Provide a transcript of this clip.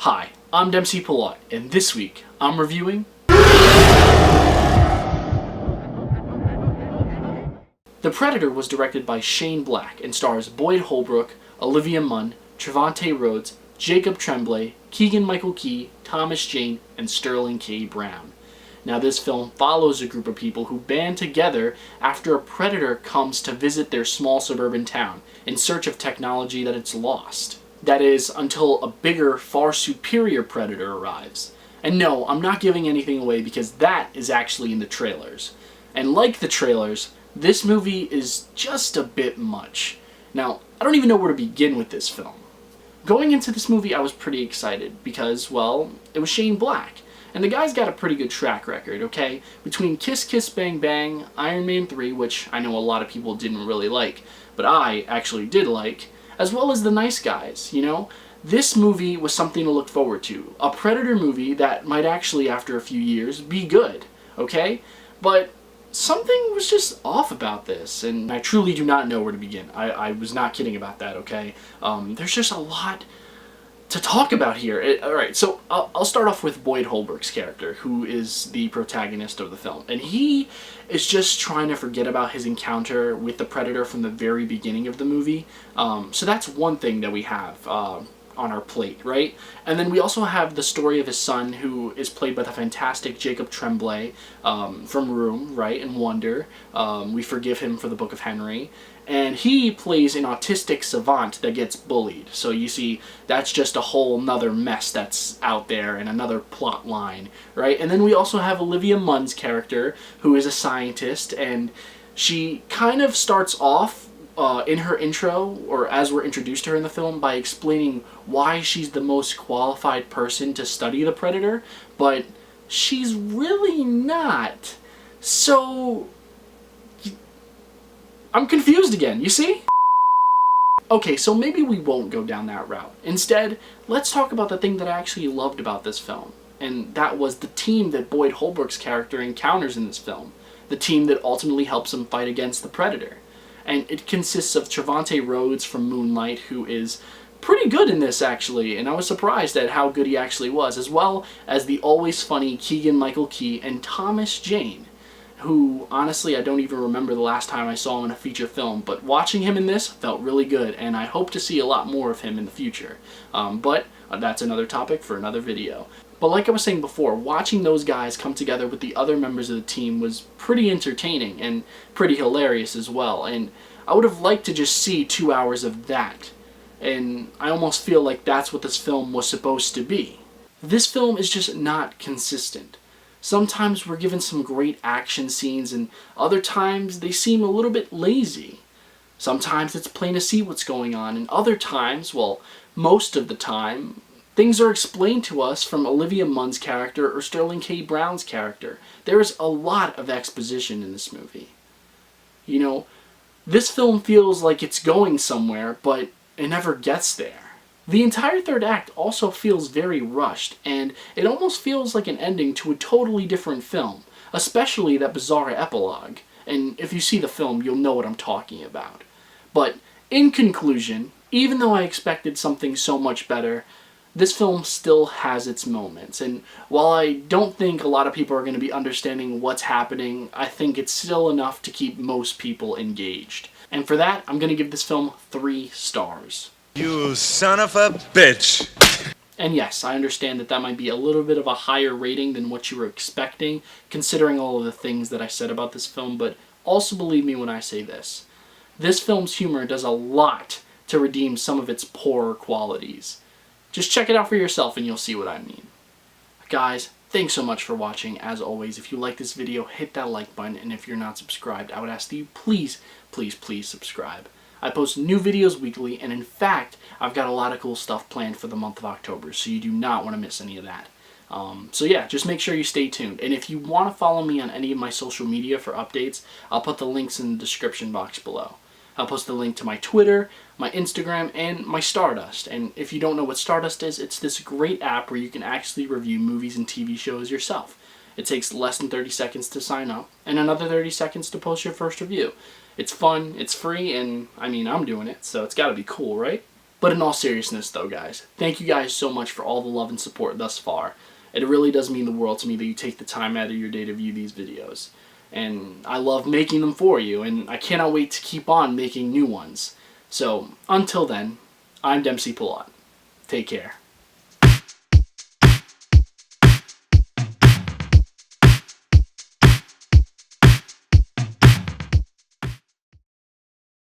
Hi, I'm Dempsey Pillot, and this week I'm reviewing The Predator was directed by Shane Black and stars Boyd Holbrook, Olivia Munn, Trevante Rhodes, Jacob Tremblay, Keegan-Michael Key, Thomas Jane, and Sterling K. Brown. Now this film follows a group of people who band together after a predator comes to visit their small suburban town in search of technology that it's lost. That is, until a bigger, far superior predator arrives. And no, I'm not giving anything away because that is actually in the trailers. And like the trailers, this movie is just a bit much. Now, I don't even know where to begin with this film. Going into this movie, I was pretty excited because, well, it was Shane Black. And the guy's got a pretty good track record, okay? Between Kiss Kiss Bang Bang, Iron Man 3, which I know a lot of people didn't really like, but I actually did like, as well as The Nice Guys, you know? This movie was something to look forward to. A Predator movie that might actually, after a few years, be good, okay? But something was just off about this, and I truly do not know where to begin. I was not kidding about that, okay? There's just a lot to talk about here. Alright, so I'll start off with Boyd Holbrook's character, who is the protagonist of the film. And he is just trying to forget about his encounter with the Predator from the very beginning of the movie. So that's one thing that we have on our plate, right? And then we also have the story of his son, who is played by the fantastic Jacob Tremblay from Room, right, and Wonder. We forgive him for the Book of Henry. And he plays an autistic savant that gets bullied. So you see, that's just a whole nother mess that's out there and another plot line, right? And then we also have Olivia Munn's character, who is a scientist, and she kind of starts off in her intro, or as we're introduced to her in the film, by explaining why she's the most qualified person to study the Predator, but she's really not. So I'm confused again, you see? Okay, so maybe we won't go down that route. Instead, let's talk about the thing that I actually loved about this film. And that was the team that Boyd Holbrook's character encounters in this film. The team that ultimately helps him fight against the Predator. And it consists of Trevante Rhodes from Moonlight, who is pretty good in this, actually, and I was surprised at how good he actually was, as well as the always funny Keegan-Michael Key and Thomas Jane, who, honestly, I don't even remember the last time I saw him in a feature film, but watching him in this felt really good, and I hope to see a lot more of him in the future. But that's another topic for another video. But like I was saying before, watching those guys come together with the other members of the team was pretty entertaining and pretty hilarious as well, and I would have liked to just see 2 hours of that, and I almost feel like that's what this film was supposed to be. This film is just not consistent. Sometimes we're given some great action scenes, and other times they seem a little bit lazy. Sometimes it's plain to see what's going on, and other times, well, most of the time, things are explained to us from Olivia Munn's character or Sterling K. Brown's character. There is a lot of exposition in this movie. You know, this film feels like it's going somewhere, but it never gets there. The entire third act also feels very rushed, and it almost feels like an ending to a totally different film, especially that bizarre epilogue. And if you see the film, you'll know what I'm talking about. But in conclusion, even though I expected something so much better, this film still has its moments, and while I don't think a lot of people are going to be understanding what's happening, I think it's still enough to keep most people engaged. And for that, I'm going to give this film 3 stars. You son of a bitch! And yes, I understand that that might be a little bit of a higher rating than what you were expecting, considering all of the things that I said about this film, but also believe me when I say this. This film's humor does a lot to redeem some of its poorer qualities. Just check it out for yourself and you'll see what I mean. Guys, thanks so much for watching. As always, if you like this video, hit that like button, and if you're not subscribed, I would ask that you please, please, please subscribe. I post new videos weekly, and in fact, I've got a lot of cool stuff planned for the month of October, so you do not want to miss any of that. So yeah, just make sure you stay tuned. And if you want to follow me on any of my social media for updates, I'll put the links in the description box below. I'll post the link to my Twitter, my Instagram, and my Stardust. And if you don't know what Stardust is, it's this great app where you can actually review movies and TV shows yourself. It takes less than 30 seconds to sign up, and another 30 seconds to post your first review. It's fun, it's free, and I mean, I'm doing it, so it's gotta be cool, right? But in all seriousness though, guys, thank you guys so much for all the love and support thus far. It really does mean the world to me that you take the time out of your day to view these videos. And I love making them for you, and I cannot wait to keep on making new ones. So, until then, I'm Dempsey Pilot. Take care.